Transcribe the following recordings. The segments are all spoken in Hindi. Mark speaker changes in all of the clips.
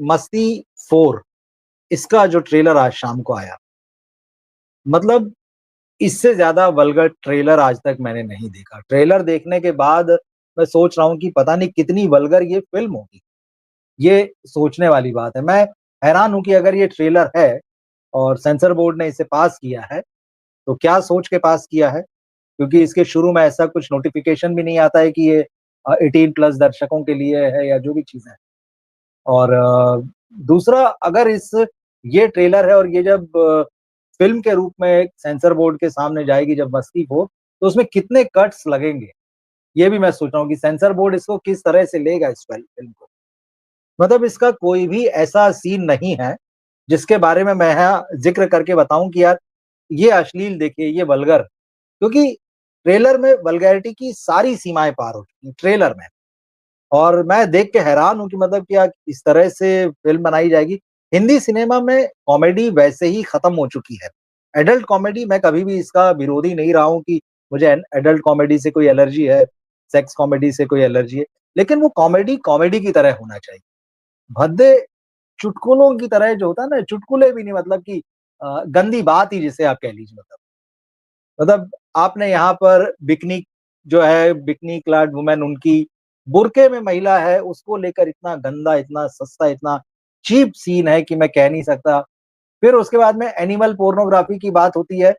Speaker 1: मस्ती 4 इसका जो ट्रेलर आज शाम को आया, मतलब इससे ज़्यादा वल्गर ट्रेलर आज तक मैंने नहीं देखा। ट्रेलर देखने के बाद मैं सोच रहा हूँ कि पता नहीं कितनी वल्गर ये फ़िल्म होगी। ये सोचने वाली बात है। मैं हैरान हूँ कि अगर ये ट्रेलर है और सेंसर बोर्ड ने इसे पास किया है, तो क्या सोच के पास किया है? क्योंकि इसके शुरू में ऐसा कुछ नोटिफ़िकेशन भी नहीं आता है कि ये 18 प्लस दर्शकों के लिए है या जो भी चीज़ें हैं। और दूसरा अगर इस ये ट्रेलर है और ये जब फ़िल्म के रूप में सेंसर बोर्ड के सामने जाएगी जब मस्ती हो, तो उसमें कितने कट्स लगेंगे? ये भी मैं सोच रहा हूँ कि सेंसर बोर्ड इसको किस तरह से लेगा इस फ़िल्म को। मतलब इसका कोई भी ऐसा सीन नहीं है, जिसके बारे में मैं यहाँ ज़िक्र करके बताऊँ कि यार ये अश्लील देखिए, ये वल्गर क्योंकि ट्रेलर में वल्गैरिटी की सारी सीमाएँ पार हो चुकी हैं, ट्रेलर में। और मैं देख के हैरान हूँ कि मतलब क्या इस तरह से फ़िल्म बनाई जाएगी। हिंदी सिनेमा में कॉमेडी वैसे ही खत्म हो चुकी है। एडल्ट कॉमेडी मैं कभी भी इसका विरोधी नहीं रहा हूँ कि मुझे एडल्ट कॉमेडी से कोई एलर्जी है, सेक्स कॉमेडी से कोई एलर्जी है। लेकिन वो कॉमेडी, कॉमेडी की तरह होना चाहिए। भद्दे चुटकुलों की तरह जो होता है ना, चुटकुले भी नहीं मतलब कि गंदी बात ही जिसे आप कह लीजिए मतलब आपने यहाँ पर बिकनी जो है, बिकनी क्लड वुमेन उनकी बुर्के में महिला है, उसको लेकर इतना गंदा, इतना सस्ता, इतना चीप सीन है कि मैं कह नहीं सकता। फिर उसके बाद में एनिमल पोर्नोग्राफी की बात होती है,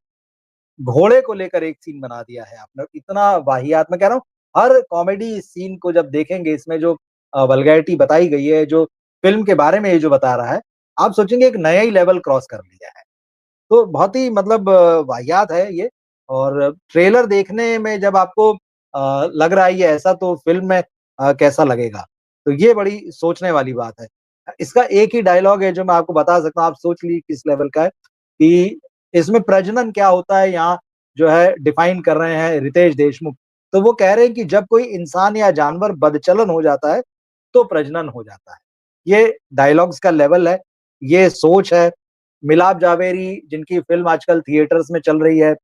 Speaker 1: घोड़े को लेकर एक सीन बना दिया है आपने, इतना वाहियात मैं कह रहा हूँ, हर कॉमेडी सीन को जब देखेंगे इसमें जो वल्गैरिटी बताई गई है, जो फ़िल्म के बारे में ये जो बता रहा है, आप सोचेंगे एक नया ही लेवल क्रॉस कर लिया है। तो बहुत ही मतलब वाहियात है ये और ट्रेलर देखने में जब आपको लग रहा है ये ऐसा तो फ़िल्म में कैसा लगेगा? तो ये बड़ी सोचने वाली बात है। इसका एक ही डायलॉग है जो मैं आपको बता सकता हूँ, आप सोच लीजिए किस लेवल का है कि इसमें प्रजनन क्या होता है यहाँ जो है डिफाइन कर रहे हैं रितेश देशमुख। तो वो कह रहे हैं कि जब कोई इंसान या जानवर बदचलन हो जाता है, तो प्रजनन हो जाता है। ये डायलॉग्स का लेवल है, ये सोच है मिलाप जावेरी जिनकी फ़िल्म आजकल थिएटर्स में चल रही है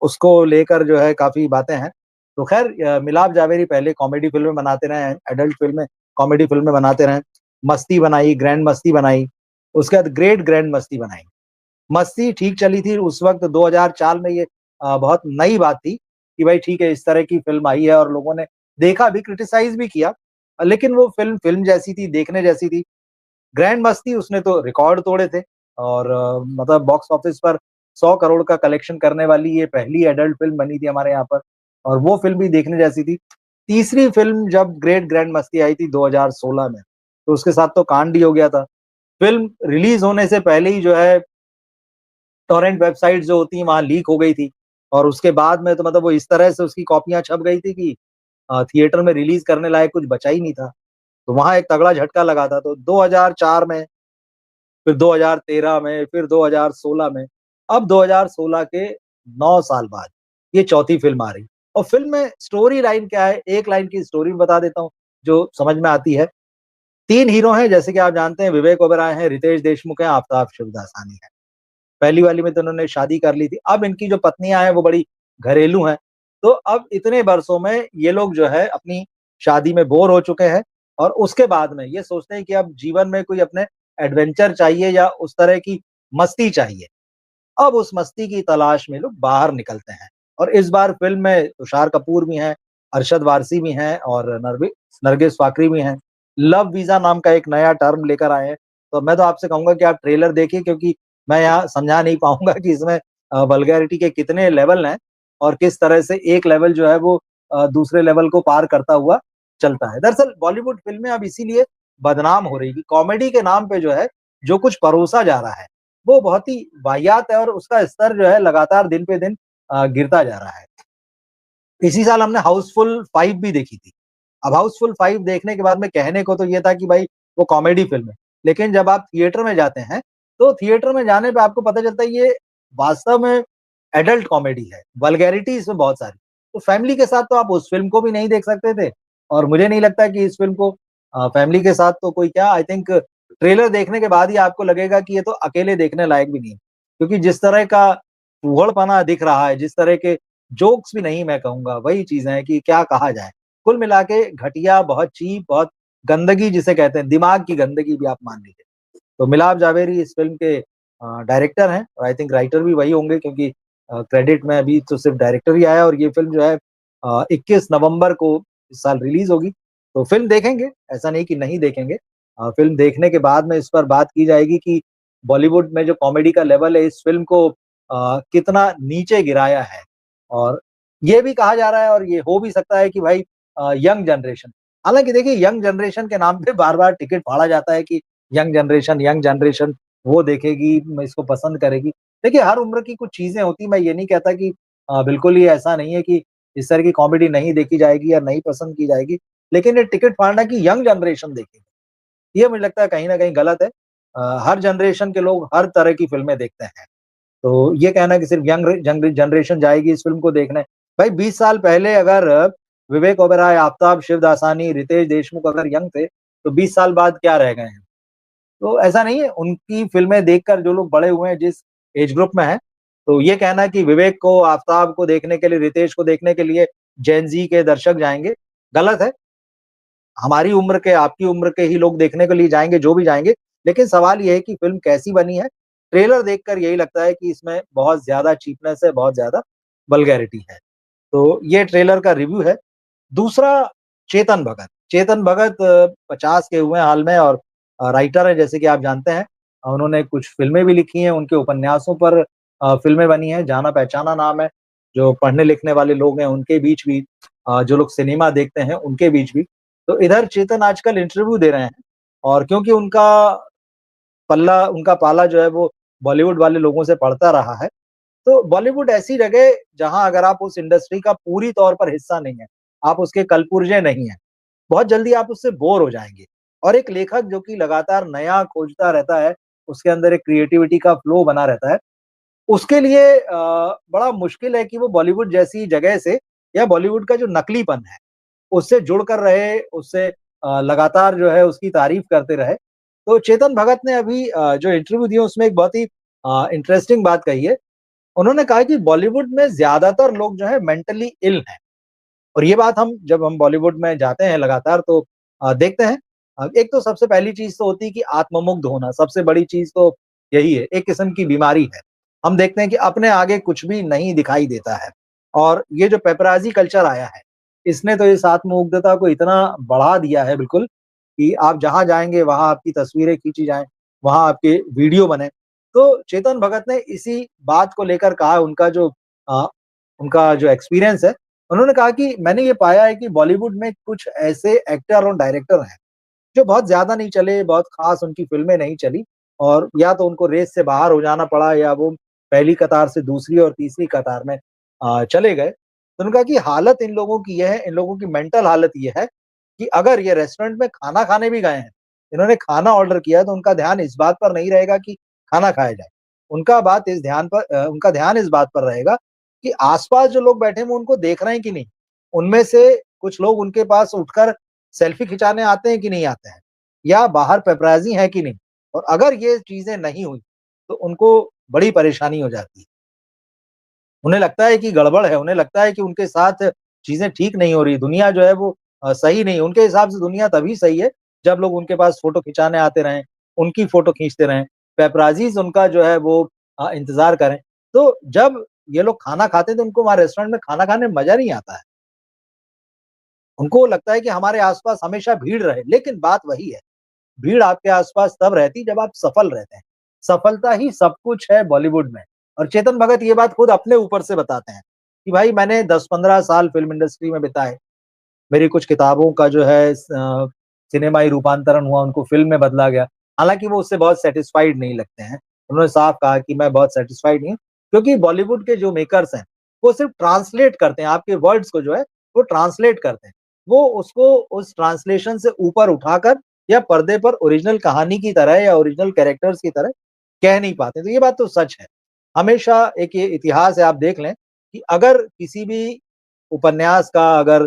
Speaker 1: उसको लेकर जो है काफ़ी बातें हैं। तो ख़ैर मिलाप जावेरी पहले कॉमेडी फ़िल्में बनाते रहे हैं, एडल्ट फ़िल्में कॉमेडी फ़िल्में बनाते रहे हैं। मस्ती बनाई, ग्रैंड मस्ती बनाई, उसके बाद ग्रेट ग्रैंड मस्ती बनाई। मस्ती ठीक चली थी उस वक़्त 2004 में ये बहुत नई बात थी कि भाई ठीक है, इस तरह की फ़िल्म आई है और लोगों ने देखा भी, क्रिटिसाइज़ भी किया। लेकिन वो फ़िल्म फ़िल्म जैसी थी, देखने जैसी थी। ग्रैंड मस्ती उसने तो रिकॉर्ड तोड़े थे और मतलब बॉक्स ऑफिस पर 100 करोड़ का कलेक्शन करने वाली ये पहली एडल्ट फ़िल्म बनी थी हमारे यहाँ पर और वो फ़िल्म भी देखने जैसी थी। तीसरी फ़िल्म जब ग्रेट ग्रैंड मस्ती आई थी 2016 में, तो उसके साथ तो कांड ही हो गया था। फ़िल्म रिलीज़ होने से पहले ही जो है टॉरेंट वेबसाइट जो होती हैं वहाँ लीक हो गई थी और उसके बाद में तो मतलब वो इस तरह से उसकी कॉपियाँ छप गई थी कि थिएटर में रिलीज़ करने लायक कुछ बचा ही नहीं था। तो वहाँ एक तगड़ा झटका लगा था। तो 2004 में फिर 2013 में, फिर 2016 में, अब 2016 के 9 साल बाद ये चौथी फ़िल्म आ रही। और फ़िल्म में स्टोरी लाइन क्या है, एक लाइन की स्टोरी बता देता हूँ, जो समझ में आती है। 3 हीरो हैं जैसे कि आप जानते हैं विवेक ओबेरॉय हैं, रितेश देशमुख हैं, आफ़ताब शिवदासानी हैं। पहली वाली में तो उन्होंने शादी कर ली थी। अब इनकी जो पत्नियाँ हैं वो बड़ी घरेलू हैं। तो अब इतने बरसों में ये लोग जो है अपनी शादी में बोर हो चुके हैं और उसके बाद में ये सोचते हैं कि अब जीवन में कोई अपने एडवेंचर चाहिए या उस तरह की मस्ती चाहिए। अब उस मस्ती की तलाश में लोग बाहर निकलते हैं और इस बार फ़िल्म में तुषार कपूर भी हैं, अरशद वारसी भी हैं और नरगिस फाकरी भी हैं। लव वीज़ा नाम का एक नया टर्म लेकर आए हैं। तो मैं तो आपसे कहूँगा कि आप ट्रेलर देखिए क्योंकि मैं यहाँ समझा नहीं पाऊँगा कि इसमें वल्गैरिटी के कितने लेवल हैं और किस तरह से एक लेवल जो है वो दूसरे लेवल को पार करता हुआ चलता है। दरअसल बॉलीवुड फ़िल्में अब इसीलिए बदनाम हो रही है कि कॉमेडी के नाम पे जो है, जो कुछ परोसा जा रहा है वो बहुत ही वाहियात है और उसका स्तर जो है लगातार दिन पे दिन गिरता जा रहा है। इसी साल हमने हाउसफुल 5 भी देखी थी। अब हाउसफुल 5 देखने के बाद में कहने को तो ये था कि भाई वो कॉमेडी फ़िल्म है। लेकिन जब आप थिएटर में जाते हैं, तो थिएटर में जाने पे आपको पता चलता है ये वास्तव में एडल्ट कॉमेडी है। वल्गैरिटी इसमें बहुत सारी। तो फैमिली के साथ तो आप उस फ़िल्म को भी नहीं देख सकते थे और मुझे नहीं लगता कि इस फ़िल्म को फैमिली के साथ तो कोई क्या आई थिंक ट्रेलर देखने के बाद ही आपको लगेगा कि ये तो अकेले देखने लायक भी नहीं है। क्योंकि जिस तरह का फूहड़पना दिख रहा है, जिस तरह के जोक्स भी नहीं मैं कहूँगा, वही चीज़ें हैं कि क्या कहा जाए। कुल मिला के घटिया, बहुत चीप, बहुत गंदगी जिसे कहते हैं, दिमाग की गंदगी भी आप मान लीजिए। तो मिलाप जावेरी इस फ़िल्म के डायरेक्टर हैं और आई थिंक राइटर भी वही होंगे क्योंकि क्रेडिट में अभी तो सिर्फ़ डायरेक्टर ही आया और ये फ़िल्म जो है 21 नवंबर को इस साल रिलीज़ होगी। तो फ़िल्म देखेंगे, ऐसा नहीं कि नहीं देखेंगे। फ़िल्म देखने के बाद में इस पर बात की जाएगी कि बॉलीवुड में जो कॉमेडी का लेवल है इस फ़िल्म को कितना नीचे गिराया है। और ये भी कहा जा रहा है और ये हो भी सकता है कि भाई यंग जनरेशन हालाँकि देखिए यंग जनरेशन के नाम पे बार-बार टिकट फाड़ा जाता है कि यंग जनरेशन वो देखेगी, म इसको पसंद करेगी। देखिए हर उम्र की कुछ चीज़ें होती हैं, मैं ये नहीं कहता कि बिल्कुल ही ऐसा नहीं है कि इस तरह की कॉमेडी नहीं देखी जाएगी या नहीं पसंद की जाएगी। लेकिन ये टिकट फाड़ना कि यंग जनरेशन देखेगी, ये मुझे लगता है कहीं न कहीं गलत है। हर जनरेशन के लोग हर तरह की फ़िल्में देखते हैं। तो ये कहना कि सिर्फ़ यंग जनरेशन जाएगी इस फ़िल्म को देखने, भाई 20 साल पहले अगर विवेक ओबेरॉय, आफ़ताब शिवदासानी, रितेश देशमुख अगर यंग थे, तो 20 साल बाद क्या रह गए हैं? तो ऐसा नहीं है, उनकी फ़िल्में देखकर जो लोग बड़े हुए हैं जिस एज ग्रुप में हैं, तो ये कहना कि विवेक को, आफ़ताब को देखने के लिए, रितेश को देखने के लिए जेन ज़ी के दर्शक जाएँगे, गलत है। हमारी उम्र के, आपकी उम्र के ही लोग देखने के लिए जाएँगे, जो भी जाएँगे। लेकिन सवाल ये है कि फ़िल्म कैसी बनी है? ट्रेलर देखकर यही लगता है कि इसमें बहुत ज़्यादा चीपनेस है, बहुत ज़्यादा वल्गैरिटी है। तो ये ट्रेलर का रिव्यू है। दूसरा चेतन भगत। चेतन भगत 50 के हुए हैं हाल में और राइटर हैं जैसे कि आप जानते हैं। उन्होंने कुछ फ़िल्में भी लिखी हैं, उनके उपन्यासों पर फ़िल्में बनी हैं, जाना-पहचाना नाम है। जो पढ़ने-लिखने वाले लोग हैं उनके बीच भी जो लोग सिनेमा देखते हैं उनके बीच भी। तो इधर चेतन आजकल इंटरव्यू दे रहे हैं और क्योंकि उनका पाला जो है वो बॉलीवुड वाले लोगों से पड़ता रहा है, तो बॉलीवुड ऐसी जगह जहाँ अगर आप उस इंडस्ट्री का पूरी तौर पर हिस्सा नहीं हैं, आप उसके कलपुर्जे नहीं हैं, बहुत जल्दी आप उससे बोर हो जाएँगे। और एक लेखक जो कि लगातार नया खोजता रहता है, उसके अंदर एक क्रिएटिविटी का फ्लो बना रहता है, उसके लिए बड़ा मुश्किल है कि वो बॉलीवुड जैसी जगह से या बॉलीवुड का जो नकलीपन है, उससे जुड़कर रहे, उससे लगातार जो है उसकी तारीफ़ करते रहे। तो चेतन भगत ने अभी जो इंटरव्यू दिया उसमें एक बहुत ही इंटरेस्टिंग बात कही है। उन्होंने कहा कि बॉलीवुड में ज़्यादातर लोग जो है मेंटली इल हैं और ये बात हम जब हम बॉलीवुड में जाते हैं लगातार तो देखते हैं। एक तो सबसे पहली चीज़ तो होती है कि आत्ममुग्ध होना, सबसे बड़ी चीज़ तो यही है, एक किस्म की बीमारी है। हम देखते हैं कि अपने आगे कुछ भी नहीं दिखाई देता है और ये जो पेपराज़ी कल्चर आया है, इसने तो इस आत्ममुग्धता को इतना बढ़ा दिया है बिल्कुल कि आप जहाँ जाएँगे वहाँ आपकी तस्वीरें खींची जाएँ, वहाँ आपके वीडियो बने। तो चेतन भगत ने इसी बात को लेकर कहा अ, उनका जो एक्सपीरियंस है, उन्होंने कहा कि मैंने ये पाया है कि बॉलीवुड में कुछ ऐसे एक्टर और डायरेक्टर हैं, जो बहुत ज़्यादा नहीं चले, बहुत ख़ास उनकी फ़िल्में नहीं चली और या तो उनको रेस से बाहर हो जाना पड़ा या वो पहली कतार से दूसरी और तीसरी कतार में चले गए। तो उन्होंने कहा कि हालत इन लोगों की ये है, इन लोगों की मेंटल हालत ये है कि अगर ये रेस्टोरेंट में खाना खाने भी गए हैं, इन्होंने खाना ऑर्डर किया है तो उनका ध्यान इस बात पर नहीं रहेगा कि खाना खाया जाए। उनका ध्यान इस बात पर रहेगा कि आस-पास जो लोग बैठे हैं वो उनको देख रहे हैं कि नहीं? उनमें से कुछ लोग उनके पास उठकर सेल्फी खिंचाने आते हैं कि नहीं आते हैं? या बाहर पेपराज़ी है कि नहीं? और अगर ये चीज़ें नहीं हुई, तो उनको बड़ी परेशानी हो जाती है। उन्हें लगता है कि गड़बड़ है, उन्हें लगता है कि उनके साथ चीज़ें ठीक नहीं हो रही, दुनिया जो है वो सही नहीं उनके हिसाब से दुनिया तभी सही है, जब लोग उनके पास फ़ोटो खिंचाने आते रहें, उनकी फ़ोटो खींचते रहें, पेपराज़ीज़ उनका जो है वो इंतज़ार करें। तो जब ये लोग खाना खाते हैं तो उनको वहाँ रेस्टोरेंट में खाना खाने में मज़ा नहीं आता है। उनको लगता है कि हमारे आस-पास हमेशा भीड़ रहे, लेकिन बात वही है, भीड़ आपके आस-पास तब रहती जब आप सफल रहते हैं। सफलता ही सब कुछ है बॉलीवुड में और चेतन भगत ये बात खुद अपने ऊपर से बताते हैं, कि भाई मैंने 10-15 साल फ़िल्म इंडस्ट्री में बिताए। मेरी कुछ किताबों का जो है सिनेमाई रूपांतरण हुआ, उनको फ़िल्म में बदला गया। हालाँकि वो उससे बहुत सैटिस्फाइड नहीं लगते हैं। उन्होंने साफ कहा कि मैं बहुत सैटिस्फाइड नहीं हूँ, क्योंकि बॉलीवुड के जो मेकर्स हैं, वो सिर्फ़ ट्रांसलेट करते हैं, आपके वर्ड्स को जो है, वो ट्रांसलेट करते हैं। वो उसको उस ट्रांसलेशन से ऊपर उठाकर या पर्दे पर ओरिजिनल कहानी की तरह या ओरिजिनल कैरेक्टर्स की तरह कह नहीं पाते। तो ये बात तो सच है। हमेशा एक ये इतिहास है आप देख लें, कि अगर किसी भी उपन्यास का अगर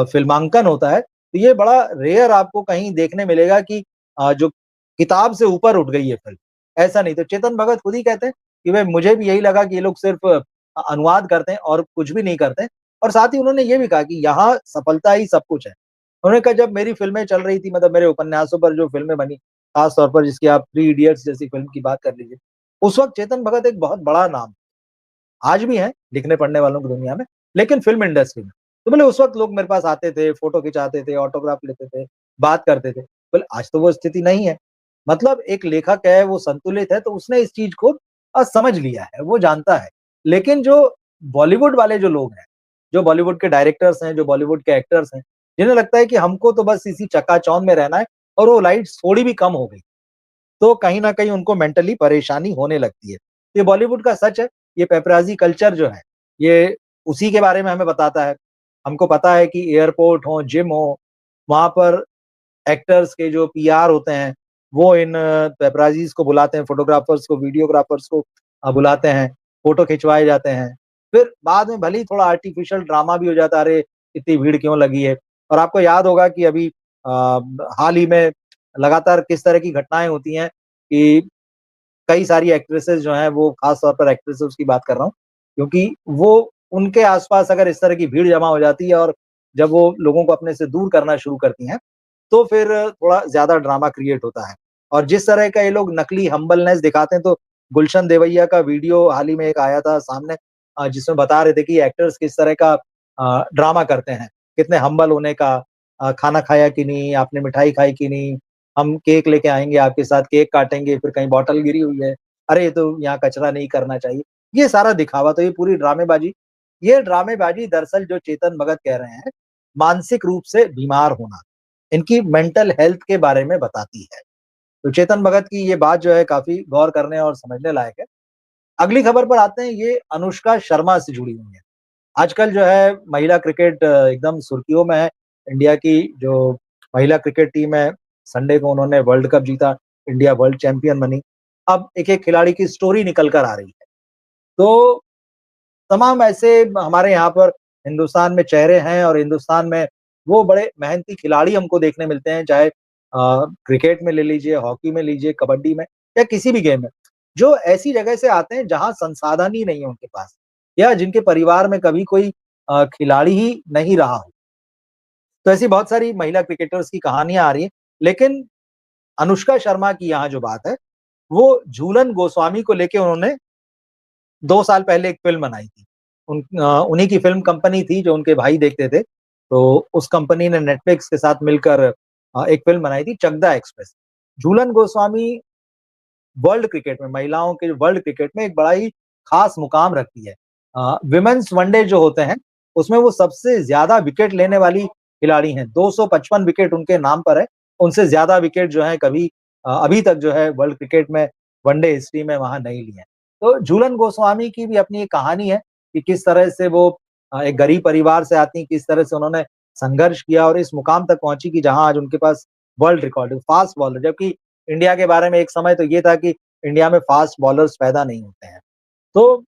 Speaker 1: फ़िल्मांकन होता है, तो ये बड़ा रेयर आपको कहीं देखने मिलेगा कि जो किताब से ऊपर उठ गई है फ़िल्म, ऐसा नहीं। तो चेतन भगत खुद ही कहते हैं कि भई मुझे भी यही लगा कि ये लोग सिर्फ़ अनुवाद करते हैं और कुछ भी नहीं करते हैं और साथ ही उन्होंने ये भी कहा कि यहाँ सफलता ही सब कुछ है। उन्होंने कहा जब मेरी फ़िल्में चल रही थी मतलब मेरे उपन्यासों पर जो फ़िल्में बनी, ख़ास तौर पर जिसकी आप थ्री इडियट्स जैसी फ़िल्म की बात कर लीजिए, उस वक़्त चेतन भगत एक बहुत बड़ा नाम आज भी हैं, लिखने-पढ़ने वालों की दुनिया में, लेकिन फ़िल्म इंडस्ट्री में। तो बोले उस वक़्त लोग मेरे पास आते थे, फ़ोटो खिंचाते थे, ऑटोग्राफ लेते थे, बात करते थे। बोले आज तो वो स्थिति नहीं है। मतलब एक लेखक है, वो संतुलित है, तो उसने इस चीज़ को समझ लिया है, वो जानता है। लेकिन जो बॉलीवुड वाले जो लोग हैं, जो बॉलीवुड के डायरेक्टर्स हैं, जो बॉलीवुड के एक्टर्स हैं, जिन्हें लगता है कि हमको तो बस इसी चकाचौंध में रहना है और वो लाइट्स थोड़ी भी कम हो गई, तो कहीं न कहीं उनको मेंटली परेशानी होने लगती है। ये बॉलीवुड का सच है, ये पेपराज़ी कल्चर जो है, ये उसी के बारे में हमें बताता है। हमको पता है कि एयरपोर्ट हो, जिम हो, वहाँ पर एक्टर्स के जो पीआर होते हैं, वो इन पेपराज़ीज़ को बुलाते हैं, फ़ोटोग्राफ़र्स को, वीडियोग्राफ़र्स को बुलाते हैं, फ़ोटो खिंचवाए जाते हैं। फिर बाद में भले ही थोड़ा आर्टिफ़िशियल ड्रामा भी हो जाता है, अरे! इतनी भीड़ क्यों लगी है? और आपको याद होगा कि अभी हाल ही में लगातार किस तरह की घटनाएँ होती हैं कि कई सारी एक्ट्रेसेस जो हैं वो ख़ास तौर पर एक्ट्रेसेस की बात कर रहा हूँ, क्योंकि वो उनके आस-पास अगर इस तरह की भीड़ जमा हो जाती है और जब वो लोगों को अपने से दूर करना शुरू करती हैं, तो फिर थोड़ा ज़्यादा ड्रामा क्रिएट होता है। और जिस तरह का ये लोग नकली हम्बलनेस दिखाते हैं, तो गुलशन देवैया का वीडियो हाल ही में एक आया था सामने जिसमें बता रहे थे कि एक्टर्स किस तरह का ड्रामा करते हैं, कितने हम्बल होने का खाना खाया कि नहीं, आपने मिठाई खाई कि नहीं, हम केक लेके आएँगे आपके साथ, केक काटेंगे, फिर कहीं बॉटल गिरी हुई है, अरे! ये तो यहाँ कचरा नहीं करना चाहिए। ये सारा दिखावा तो ये पूरी ड्रामेबाज़ी ये ड्रामेबाज़ी दरअसल जो चेतन भगत कह रहे हैं, मानसिक रूप से बीमार होना, इनकी मेंटल हेल्थ के बारे में बताती है। तो चेतन भगत की ये बात जो है काफ़ी गौर करने और समझने लायक है। अगली खबर पर आते हैं, ये अनुष्का शर्मा से जुड़ी हुई है। आजकल जो है महिला क्रिकेट एकदम सुर्खियों में है। इंडिया की जो महिला क्रिकेट टीम है, संडे को उन्होंने वर्ल्ड कप जीता, इंडिया वर्ल्ड चैंपियन बनी। अब एक-एक खिलाड़ी की स्टोरी निकल कर आ रही है। तो तमाम ऐसे हमारे यहाँ पर हिंदुस्तान में चेहरे हैं और हिंदुस्तान में वो बड़े मेहनती खिलाड़ी हमको देखने मिलते हैं, चाहे क्रिकेट में ले लीजिए, हॉकी में लीजिए, कबड्डी में या किसी भी गेम में, जो ऐसी जगह से आते हैं जहाँ संसाधन ही नहीं है उनके पास या जिनके परिवार में कभी कोई खिलाड़ी ही नहीं रहा हो। तो ऐसी बहुत सारी महिला क्रिकेटर्स की कहानियाँ आ रही हैं, लेकिन अनुष्का शर्मा की यहाँ जो बात है, वो झूलन गोस्वामी को लेके उन्होंने 2 साल पहले एक फ़िल्म बनाई थी। उन्हीं की फ़िल्म कंपनी थी जो उनके भाई देखते थे। तो उस कंपनी ने नेटफ्लिक्स के साथ मिलकर एक फ़िल्म बनाई थी Chakda express. Jhulan Goswami world cricket में महिलाओं के वर्ल्ड क्रिकेट में एक बड़ा ही ख़ास मुकाम रखती है। वुमेन्स वनडे जो होते हैं, उसमें वो सबसे ज़्यादा विकेट लेने वाली खिलाड़ी हैं। 255 विकेट उनके नाम पर है। उनसे ज़्यादा विकेट जो है कभी अभी तक जो है वर्ल्ड क्रिकेट में वनडे हिस्ट्री में वहाँ नहीं लिए हैं। तो झूलन गोस्वामी की भी अपनी एक कहानी है कि किस तरह से वो एक गरीब परिवार से आती हैं, किस तरह से उन्होंने संघर्ष किया और इस मुकाम तक पहुँची कि जहाँ आज उनके पास वर्ल्ड रिकॉर्ड है, फास्ट बॉलर जबकि इंडिया के बारे में एक समय तो ये था कि इंडिया में फास्ट बॉलर्स पैदा नहीं होते हैं। तो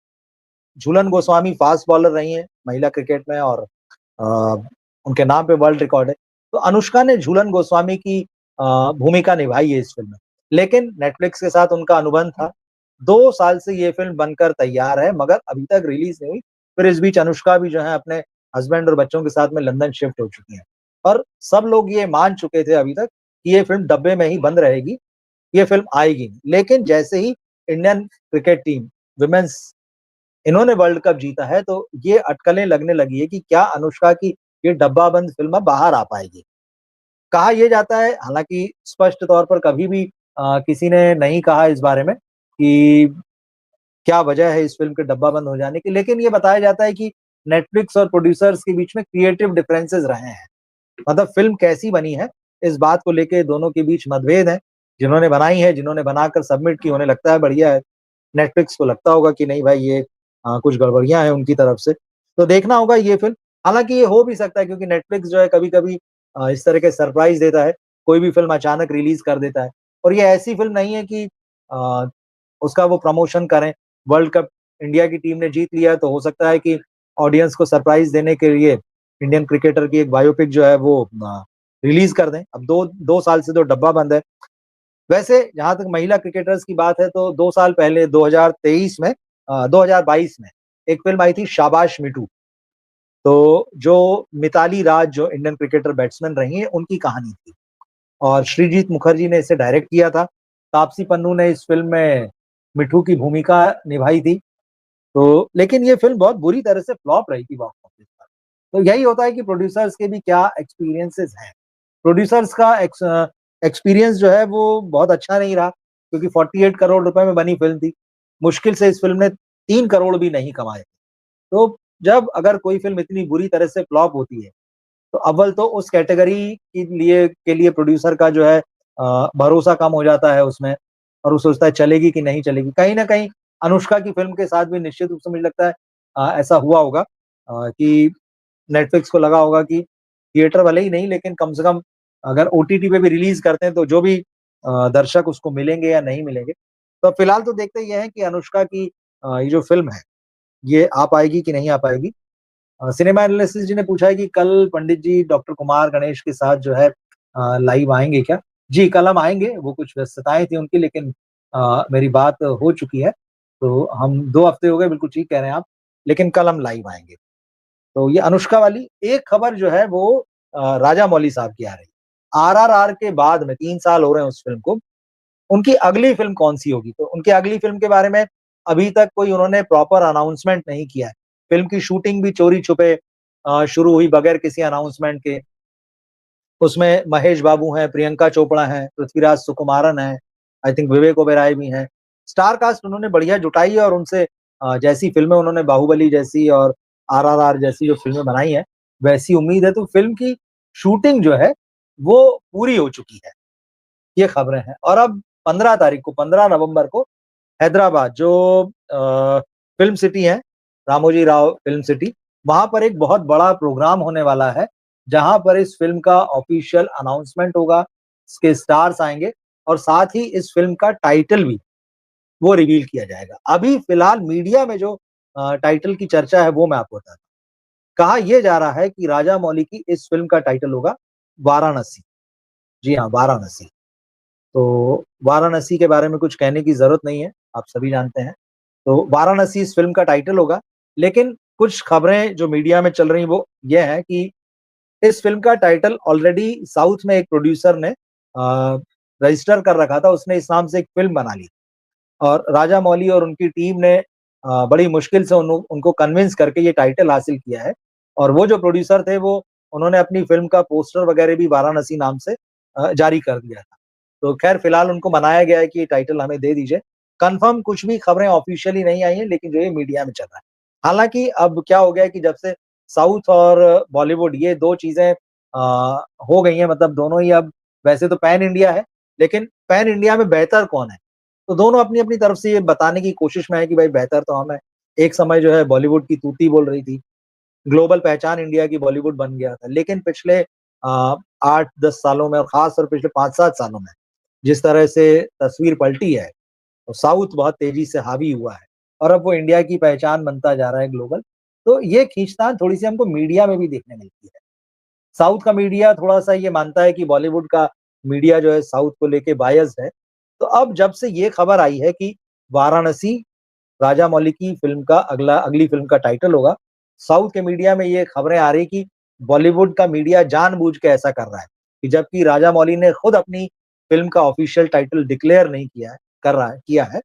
Speaker 1: झूलन गोस्वामी फास्ट बॉलर रही हैं महिला क्रिकेट में और अ, उनके नाम पे वर्ल्ड रिकॉर्ड है। तो अनुष्का ने झूलन गोस्वामी की भूमिका निभाई है इस फ़िल्म में। लेकिन नेटफ्लिक्स के साथ उनका अनुबंध था। 2 साल से ये फ़िल्म बनकर तैयार है मगर अभी तक रिलीज़ नहीं हुई। फिर इस बीच अनुष्का भी जो है अपने हस्बैंड और बच्चों के साथ में लंदन शिफ्ट हो चुकी हैं। और सब लोग ये मान चुके थे अभी तक कि ये फ़िल्म डब्बे में ही बंद रहेगी, ये फ़िल्म आएगी नहीं। लेकिन जैसे ही इंडियन क्रिकेट टीम वुमेन्स इन्होंने वर्ल्ड कप जीता है, तो ये अटकलें लगने लगी है कि क्या अनुष्का की ये डब्बाबंद फ़िल्म अब बाहर आ पाएगी। कहा ये जाता है, हालाँकि स्पष्ट तौर पर कभी भी किसी ने नहीं कहा इस बारे में कि क्या वजह है इस फ़िल्म के डब्बाबंद हो जाने की, लेकिन ये बताया जाता है कि नेटफ्लिक्स और प्रोड्यूसर्स के बीच में क्रिएटिव डिफरेंसेस रहे हैं। मतलब फ़िल्म कैसी बनी है, इस बात को लेके दोनों के बीच मतभेद हैं। जिन्होंने बनाई है, जिन्होंने बनाकर सबमिट की, उन्हें लगता है बढ़िया है। नेटफ्लिक्स को लगता होगा कि नहीं भाई ये कुछ गड़बड़ियाँ हैं उनकी तरफ से। तो देखना होगा ये फ़िल्म। हालाँकि ये हो भी सकता है क्योंकि नेटफ्लिक्स जो है कभी-कभी इस तरह के सरप्राइज़ देता है। कोई भी फ़िल्म अचानक रिलीज़ कर देता है और ये ऐसी फ़िल्म नहीं है कि अ, उसका वो प्रमोशन करें। वर्ल्ड कप इंडिया की टीम ने जीत लिया है तो हो सकता है कि ऑडियंस को सरप्राइज़ देने के लिए इंडियन क्रिकेटर की एक बायोपिक जो है वो रिलीज़ कर दें। अब 2 साल से तो डब्बा बंद है। वैसे जहाँ तक महिला क्रिकेटर्स की बात है तो 2 साल पहले 2023 में 2022 में एक फ़िल्म आई थी शाबाश मिठू। तो जो मिताली राज जो इंडियन क्रिकेटर बैट्समैन रही हैं, उनकी कहानी थी और श्रीजीत मुखर्जी ने इसे डायरेक्ट किया था। तापसी पन्नू ने इस फ़िल्म में मिठू की भूमिका निभाई थी। तो लेकिन ये फ़िल्म बहुत बुरी तरह से फ्लॉप रही थी बॉक्स ऑफिस पर। तो यही होता है कि प्रोड्यूसर्स के भी क्या एक्सपीरियंसेस हैं। प्रोड्यूसर्स का एक्सपीरियंस जो है वो बहुत अच्छा नहीं रहा क्योंकि 48 करोड़ रुपए में बनी फ़िल्म थी। मुश्किल से इस फ़िल्म ने 3 करोड़ भी नहीं कमाए। तो जब अगर कोई फ़िल्म इतनी बुरी तरह से फ्लॉप होती है, तो अव्वल तो उस कैटेगरी के लिए प्रोड्यूसर का जो है भरोसा कम हो जाता है उसमें और वो सोचता है चलेगी कि नहीं चलेगी। कहीं न कहीं अनुष्का की फ़िल्म के साथ भी निश्चित रूप से मुझे लगता है ऐसा हुआ होगा कि नेटफ्लिक्स को लगा होगा कि थिएटर भले ही नहीं लेकिन कम से कम अगर ओटीटी पे भी रिलीज़ करते हैं तो जो भी दर्शक उसको मिलेंगे या नहीं मिलेंगे। तो फिलहाल तो देखते ये हैं कि अनुष्का की ये जो फ़िल्म है, ये आ पाएगी कि नहीं आ पाएगी। सिनेमा एनालिसिस जी ने पूछा है कि कल पंडित जी डॉक्टर कुमार गणेश के साथ जो है लाइव आएँगे क्या? जी, कल हम आएँगे, वो कुछ व्यस्तताएँ थी उनकी लेकिन मेरी बात हो चुकी है। तो हम 2 हफ्ते हो गए, बिल्कुल ठीक कह रहे हैं आप, लेकिन कल हम लाइव आएँगे। तो ये अनुष्का वाली एक खबर जो है वो राजा मौली साहब की आ रही है। आरआरआर के बाद में 3 साल हो रहे हैं उस फ़िल्म को, उनकी अगली फ़िल्म कौन-सी होगी? तो उनकी अगली फ़िल्म के बारे में अभी तक कोई उन्होंने प्रॉपर अनाउंसमेंट नहीं किया है। फ़िल्म की शूटिंग भी चोरी-छुपे शुरू हुई बगैर किसी अनाउंसमेंट के। उसमें महेश बाबू हैं, प्रियंका चोपड़ा हैं, पृथ्वीराज सुकुमारन हैं, आई थिंक विवेक ओबेरॉय भी हैं। स्टार कास्ट उन्होंने बढ़िया जुटाई है और उनसे जैसी फ़िल्में उन्होंने बाहुबली जैसी और आरआरआर जैसी जो फ़िल्में बनाई हैं, वैसी उम्मीद है तो फ़िल्म की शूटिंग जो है, वो पूरी हो चुकी है। ये खबरें हैं और अब 15 तारीख को 15 नवंबर को हैदराबाद जो फ़िल्म सिटी है, रामोजी राव फ़िल्म सिटी, वहाँ पर एक बहुत बड़ा प्रोग्राम होने वाला है, जहाँ पर इस फ़िल्म का ऑफ़िशियल अनाउंसमेंट होगा, इसके स्टार्स आएँगे और साथ ही इस फ़िल्म का टाइटल भी वो रिवील किया जाएगा। अभी फ़िलहाल मीडिया में जो टाइटल की चर्चा है वो मैं आपको बताता हूँ। कहा ये जा रहा है कि राजा मौली की इस फ़िल्म का टाइटल होगा वाराणसी। जी हाँ, वाराणसी। तो वाराणसी के बारे में कुछ कहने की ज़रूरत नहीं है, आप सभी जानते हैं। तो वाराणसी इस फ़िल्म का टाइटल होगा, लेकिन कुछ खबरें जो मीडिया में चल रही हैं वो ये हैं कि इस फ़िल्म का टाइटल ऑलरेडी साउथ में एक प्रोड्यूसर ने रजिस्टर कर रखा था, उसने इस नाम से एक फ़िल्म बना ली और राजा मौली और उनकी टीम ने बड़ी मुश्किल से उनको कन्विंस करके ये टाइटल हासिल किया है और वो जो प्रोड्यूसर थे वो उन्होंने अपनी फ़िल्म का पोस्टर वगैरह भी वाराणसी नाम से जारी कर दिया था। तो ख़ैर फ़िलहाल उनको मनाया गया है कि ये टाइटल हमें दे दीजिए। कन्फर्म कुछ भी खबरें ऑफ़िशियली नहीं आई हैं, लेकिन जो ये मीडिया में चल रहा है। हालाँकि अब क्या हो गया है कि जब से साउथ और बॉलीवुड ये 2 चीज़ें हो गई हैं मतलब दोनों ही अब वैसे तो पैन इंडिया है, लेकिन पैन इंडिया में बेहतर कौन है? तो दोनों अपनी-अपनी तरफ से ये बताने की कोशिश में है कि भाई बेहतर तो हम हैं। एक समय जो है बॉलीवुड की तूती बोल रही थी, ग्लोबल पहचान इंडिया की बॉलीवुड बन गया था। लेकिन पिछले 8-10 सालों में और ख़ास तौर पे पिछले 5-7 सालों में जिस तरह से तस्वीर पलटी है, तो साउथ बहुत तेज़ी से हावी हुआ है और अब वो इंडिया की पहचान बनता जा रहा है ग्लोबल। तो ये खींचतान थोड़ी-सी हमको मीडिया में भी देखने मिलती है। साउथ का मीडिया थोड़ा-सा ये मानता है कि बॉलीवुड का मीडिया जो है साउथ को लेके बायस्ड है। तो अब जब से ये खबर आई है कि वाराणसी राजामौली की फ़िल्म का अगली फ़िल्म का टाइटल होगा, साउथ के मीडिया में ये खबरें आ रही कि बॉलीवुड का मीडिया जानबूझ के ऐसा कर रहा है, कि जबकि राजामौली ने खुद अपनी फ़िल्म का ऑफ़िशियल टाइटल डिक्लेयर नहीं किया है।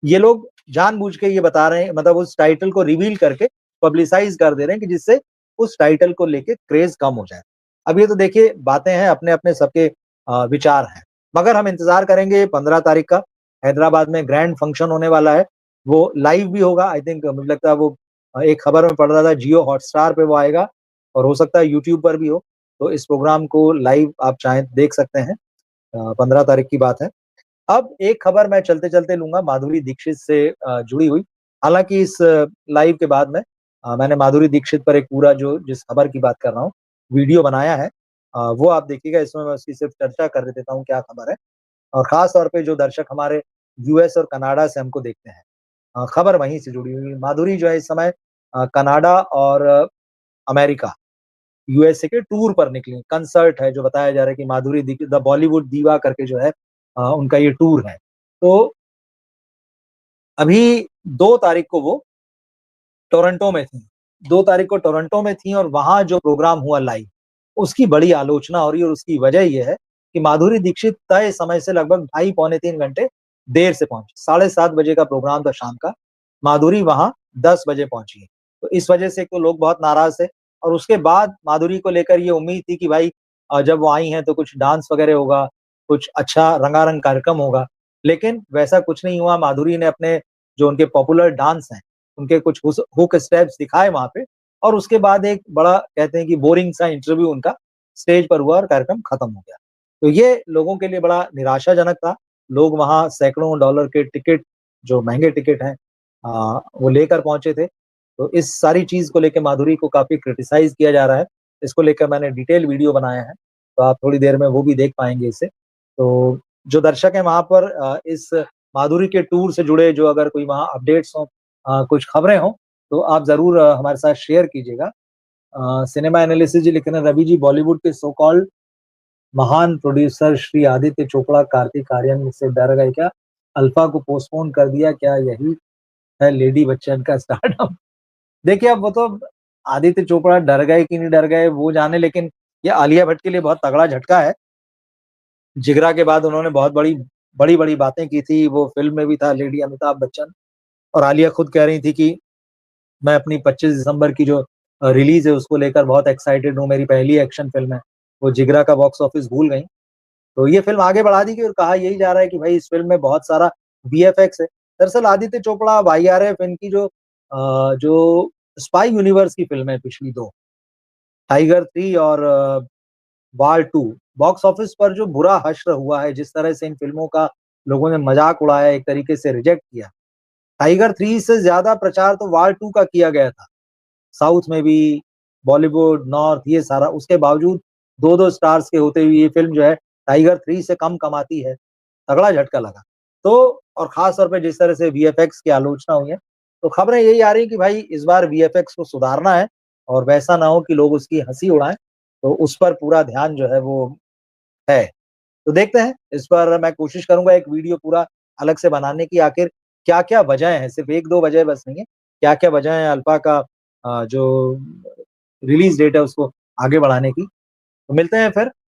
Speaker 1: ये लोग जानबूझ के ये बता रहे हैं मतलब उस टाइटल को रिवील करके पब्लिसाइज़ कर दे रहे हैं कि जिससे उस टाइटल को लेके क्रेज़ कम हो जाए। अब ये तो देखिए बातें हैं, अपने-अपने सबके विचार हैं। मगर हम इंतज़ार करेंगे 15 तारीख का, हैदराबाद में ग्रैंड फंक्शन होने वाला है। वो लाइव भी होगा आई थिंक मुझे लगता है वो एक खबर में पढ़ रहा था जियो हॉटस्टार पे वो आएगा और हो सकता है यूट्यूब पर भी हो। तो इस प्रोग्राम को लाइव आप चाहें तो देख सकते हैं। 15 तारीख की बात है। अब एक खबर मैं चलते-चलते लूँगा माधुरी दीक्षित से जुड़ी हुई। हालाँकि इस लाइव के बाद में मैंने माधुरी दीक्षित पर एक पूरा जो जिस खबर की बात कर रहा हूँ, वीडियो बनाया है। वो आप देखिएगा इसमें मैं उसकी सिर्फ़ चर्चा कर देता हूँ क्या खबर है और ख़ास तौर पे जो दर्शक हमारे यूएस और कनाडा से हमको देखते हैं। खबर वहीं से जुड़ी हुई है। माधुरी जो है इस समय कनाडा और अमेरिका, यूएसए के टूर पर निकली। कंसर्ट है जो बताया जा रहा है कि माधुरी दीक्षित द बॉलीवुड दीवा करके जो है उनका ये टूर है। तो अभी 2 तारीख को वो टोरंटो में थी। 2 तारीख को टोरंटो में थी और वहाँ जो प्रोग्राम हुआ लाइव, उसकी बड़ी आलोचना हो रही है और उसकी वजह ये है कि माधुरी दीक्षित तय समय से लगभग ढाई पौने 3 घंटे देर से पहुँची। 7:30 बजे का प्रोग्राम था शाम का, माधुरी वहाँ 10 बजे पहुँची। तो इस वजह से तो लोग बहुत नाराज़ थे और उसके बाद माधुरी को लेकर ये उम्मीद थी कि भाई जब वो आई हैं तो कुछ डांस वगैरह होगा, कुछ अच्छा रंगारंग कार्यक्रम होगा। लेकिन वैसा कुछ नहीं हुआ, माधुरी ने अपने जो उनके पॉपुलर डांस हैं, उनके कुछ हुक स्टेप्स दिखाए वहाँ पे और उसके बाद एक बड़ा कहते हैं कि बोरिंग सा इंटरव्यू उनका स्टेज पर हुआ और कार्यक्रम खत्म हो गया। तो ये लोगों के लिए बड़ा निराशाजनक था। लोग वहाँ सैकड़ों डॉलर के टिकट जो महँगे टिकट हैं वो लेकर पहुँचे थे। तो इस सारी चीज़ को लेके माधुरी को काफ़ी क्रिटिसाइज़ किया जा रहा है। इसको लेकर मैंने डिटेल वीडियो बनाया है, तो आप थोड़ी देर में वो भी देख पाएँगे इसे। तो जो दर्शक हैं वहाँ पर इस माधुरी के टूर से जुड़े जो अगर कोई वहाँ अपडेट्स हों कुछ खबरें हों, तो आप ज़रूर हमारे साथ शेयर कीजिएगा। सिनेमा एनालिसिस जी लिख रहे हैं, रवि जी बॉलीवुड के सो कॉल्ड महान प्रोड्यूसर श्री आदित्य चोपड़ा कार्तिक आर्यन से डर गए क्या? अल्फा को पोस्टपोन कर दिया, क्या यही है लेडी बच्चन का स्टारडम? देखिए, अब वो तो आदित्य चोपड़ा डर गए कि नहीं डर गए वो जाने, लेकिन ये आलिया भट्ट के लिए बहुत तगड़ा झटका है। जिगरा के बाद उन्होंने बहुत बड़ी-बड़ी बातें की थी, वो फ़िल्म में भी था लेडी अमिताभ बच्चन और आलिया खुद कह रही थी कि मैं अपनी 25 दिसंबर की जो रिलीज़ है उसको लेकर बहुत एक्साइटेड हूँ, मेरी पहली एक्शन फ़िल्म है। वो जिगरा का बॉक्स ऑफिस भूल गईं। तो ये फ़िल्म आगे बढ़ा दी गई और कहा यही जा रहा है कि भाई इस फ़िल्म में बहुत सारा वीएफएक्स है। दरअसल आदित्य चोपड़ा अब आईआरएफ इनकी जो स्पाई यूनिवर्स की फ़िल्म है पिछली 2 टाइगर 3 और वार 2 बॉक्स ऑफिस पर जो बुरा हश्र हुआ है, जिस तरह से इन फ़िल्मों का लोगों ने मज़ाक उड़ाया, एक तरीके से रिजेक्ट किया। टाइगर 3 से ज़्यादा प्रचार तो वार 2 का किया गया था। साउथ में भी, बॉलीवुड, नॉर्थ ये सारा, उसके बावजूद 2-2 स्टार्स के होते हुए ये फ़िल्म जो है टाइगर 3 से कम कमाती है। तगड़ा झटका लगा। तो और ख़ास तौर पे जिस तरह से वीएफएक्स की आलोचना हुई है, तो खबरें यही आ रही हैं कि भाई इस बार वीएफएक्स को सुधारना है और वैसा ना हो कि लोग उसकी हँसी उड़ाएँ, तो उस पर पूरा ध्यान जो है वो है। तो देखते हैं, इस पर मैं कोशिश करूँगा एक वीडियो पूरा अलग से बनाने की, आखिर क्या-क्या वजह हैं, सिर्फ़ 1-2 वजह बस नहीं है, क्या-क्या वजह है अल्फ़ा का जो रिलीज़ डेट है उसको आगे बढ़ाने की। तो मिलते हैं फिर